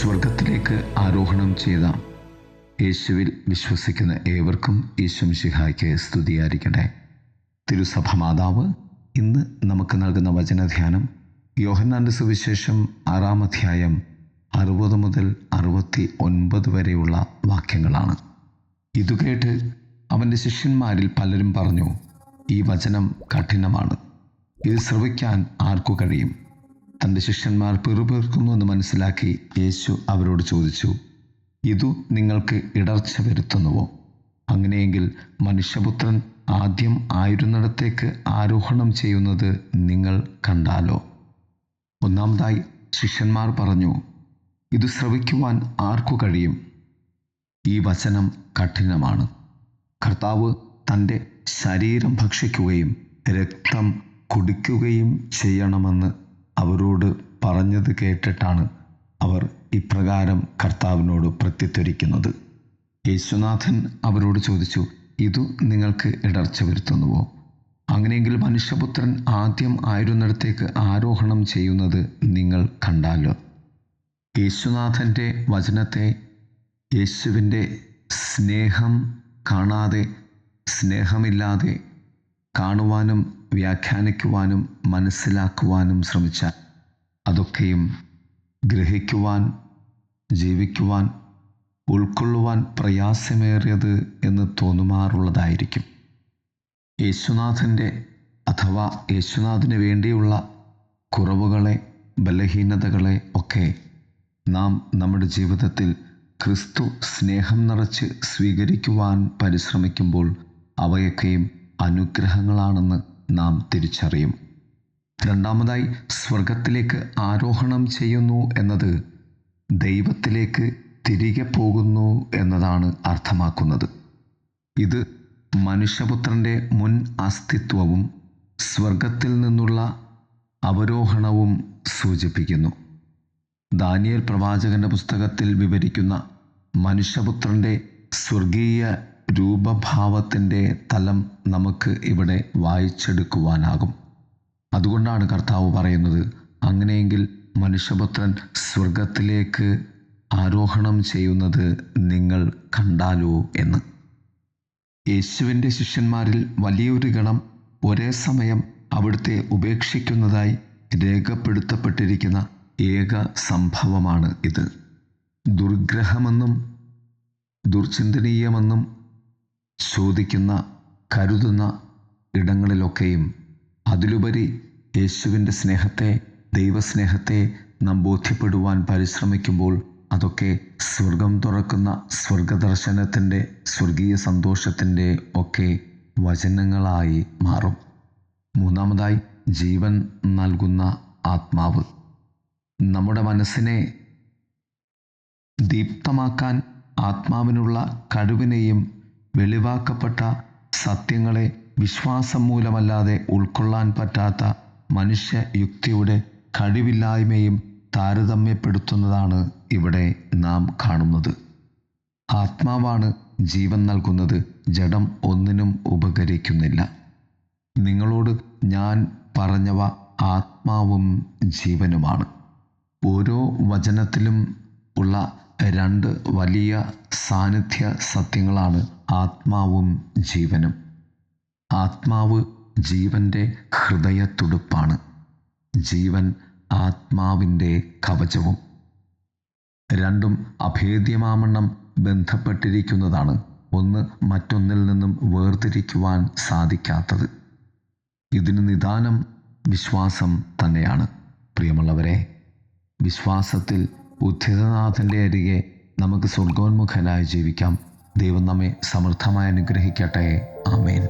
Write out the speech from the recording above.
സ്വർഗത്തിലേക്ക് ആരോഹണം ചെയ്ത യേശുവിൽ വിശ്വസിക്കുന്ന ഏവർക്കും ഈശോ മിശിഹായ്ക്ക് സ്തുതിയായിരിക്കട്ടെ. തിരുസഭ മാതാവ് ഇന്ന് നമുക്ക് നൽകുന്ന വചനധ്യാനം യോഹന്നാന്റെ സുവിശേഷം 6-ാം അധ്യായം 60 മുതൽ 69 വരെയുള്ള വാക്യങ്ങളാണ്. ഇതുകേട്ട് അവൻ്റെ ശിഷ്യന്മാരിൽ പലരും പറഞ്ഞു, ഈ വചനം കഠിനമാണ്, ഇത് ശ്രവിക്കാൻ ആർക്കു കഴിയും? തൻ്റെ ശിഷ്യന്മാർ പിറുപിറുക്കുന്നുവെന്ന് മനസ്സിലാക്കി യേശു അവരോട് ചോദിച്ചു, ഇതു നിങ്ങൾക്ക് ഇടർച്ച വരുത്തുന്നുവോ? അങ്ങനെയെങ്കിൽ മനുഷ്യപുത്രൻ ആദ്യം ആയിരുന്നിടത്തേക്ക് ആരോഹണം ചെയ്യുന്നത് നിങ്ങൾ കണ്ടാലോ? ഒന്നാമതായി ശിഷ്യന്മാർ പറഞ്ഞു, ഇത് ശ്രവിക്കുവാൻ ആർക്കു കഴിയും? ഈ വചനം കഠിനമാണ്. കർത്താവ് തൻ്റെ ശരീരം ഭക്ഷിക്കുകയും രക്തം കുടിക്കുകയും ചെയ്യണമെന്ന് അവരോട് പറഞ്ഞത് കേട്ടിട്ടാണ് അവർ ഇപ്രകാരം കർത്താവിനോട് പ്രത്യുത്തരിക്കുന്നത്. യേശുനാഥൻ അവരോട് ചോദിച്ചു, ഇതു നിങ്ങൾക്ക് ഇടർച്ച വരുത്തുന്നുവോ? അങ്ങനെയെങ്കിൽ മനുഷ്യപുത്രൻ ആദ്യം ആയിരുന്നിടത്തേക്ക് ആരോഹണം ചെയ്യുന്നത് നിങ്ങൾ കണ്ടാലോ? യേശുനാഥൻ്റെ വചനത്തെ യേശുവിൻ്റെ സ്നേഹം കാണാതെ, സ്നേഹമില്ലാതെ കാണുവാനും വ്യാഖ്യാനിക്കുവാനും മനസ്സിലാക്കുവാനും ശ്രമിച്ചാൽ അതൊക്കെയും ഗ്രഹിക്കുവാൻ, ജീവിക്കുവാൻ, ഉൾക്കൊള്ളുവാൻ പ്രയാസമേറിയത് എന്ന് തോന്നുമാറുള്ളതായിരിക്കും. യേശുനാഥൻ്റെ അഥവാ യേശുനാഥന് വേണ്ടിയുള്ള കുറവുകളെ, ബലഹീനതകളെ ഒക്കെ നാം നമ്മുടെ ജീവിതത്തിൽ ക്രിസ്തു സ്നേഹം നിറച്ച് സ്വീകരിക്കുവാൻ പരിശ്രമിക്കുമ്പോൾ അവയൊക്കെയും അനുഗ്രഹങ്ങളാണെന്ന് നാം തിരിച്ചറിയും. രണ്ടാമതായി, സ്വർഗത്തിലേക്ക് ആരോഹണം ചെയ്യുന്നു എന്നത് ദൈവത്തിലേക്ക് തിരികെ പോകുന്നു എന്നതാണ് അർത്ഥമാക്കുന്നത്. ഇത് മനുഷ്യപുത്രൻ്റെ മുൻ അസ്തിത്വവും സ്വർഗത്തിൽ നിന്നുള്ള അവരോഹണവും സൂചിപ്പിക്കുന്നു. ദാനിയേൽ പ്രവാചകന്റെ പുസ്തകത്തിൽ വിവരിക്കുന്ന മനുഷ്യപുത്രൻ്റെ സ്വർഗീയ രൂപഭാവത്തിൻ്റെ തലം നമുക്ക് ഇവിടെ വായിച്ചെടുക്കുവാനാകും. അതുകൊണ്ടാണ് കർത്താവ് പറയുന്നത്, അങ്ങനെയെങ്കിൽ മനുഷ്യപുത്രൻ സ്വർഗത്തിലേക്ക് ആരോഹണം ചെയ്യുന്നത് നിങ്ങൾ കണ്ടാലോ എന്ന്. യേശുവിൻ്റെ ശിഷ്യന്മാരിൽ വലിയൊരു ഗണം ഒരേ സമയം അവിടുത്തെ ഉപേക്ഷിക്കുന്നതായി രേഖപ്പെടുത്തപ്പെട്ടിരിക്കുന്ന ഏക സംഭവമാണ് ഇത്. ദുർഗ്രഹമെന്നും ദുർചിന്തനീയമെന്നും ചോദിക്കുന്ന, കരുതുന്ന ഇടങ്ങളിലൊക്കെയും അതിലുപരി യേശുവിൻ്റെ സ്നേഹത്തെ, ദൈവസ്നേഹത്തെ നാം ബോധ്യപ്പെടുവാൻ പരിശ്രമിക്കുമ്പോൾ അതൊക്കെ സ്വർഗം തുറക്കുന്ന സ്വർഗദർശനത്തിൻ്റെ, സ്വർഗീയ സന്തോഷത്തിൻ്റെ ഒക്കെ വചനങ്ങളായി മാറും. മൂന്നാമതായി, ജീവൻ നൽകുന്ന ആത്മാവ്. നമ്മുടെ മനസ്സിനെ ദീപ്തമാക്കാൻ ആത്മാവിനുള്ള കഴിവിനെയും വെളിവാക്കപ്പെട്ട സത്യങ്ങളെ വിശ്വാസം മൂലമല്ലാതെ ഉൾക്കൊള്ളാൻ പറ്റാത്ത മനുഷ്യയുക്തിയുടെ കഴിവില്ലായ്മയും താരതമ്യപ്പെടുത്തുന്നതാണ് ഇവിടെ നാം കാണുന്നത്. ആത്മാവാണ് ജീവൻ നൽകുന്നത്, ജഡം ഒന്നിനും ഉപകരിക്കുന്നില്ല. നിങ്ങളോട് ഞാൻ പറഞ്ഞവ ആത്മാവും ജീവനുമാണ്. ഓരോ വചനത്തിലും ഉള്ള രണ്ട് വലിയ സാന്നിധ്യ സത്യങ്ങളാണ് ആത്മാവും ജീവനും. ആത്മാവ് ജീവൻ്റെ ഹൃദയത്തുടുപ്പാണ്, ജീവൻ ആത്മാവിൻ്റെ കവചവും. രണ്ടും അഭേദ്യമാമണ്ണം ബന്ധപ്പെട്ടിരിക്കുന്നതാണ്, ഒന്ന് മറ്റൊന്നിൽ നിന്നും വേർതിരിക്കുവാൻ സാധിക്കാത്തത്. ഇതിന് നിദാനം വിശ്വാസം തന്നെയാണ്. പ്രിയമുള്ളവരെ, വിശ്വാസത്തിൽ ഉദ്ധിതനാഥൻ്റെ അരികെ നമുക്ക് സ്വർഗോന്മുഖനായി ജീവിക്കാം. ദൈവം നമ്മെ സമൃദ്ധമായി അനുഗ്രഹിക്കട്ടെ. ആമേൻ.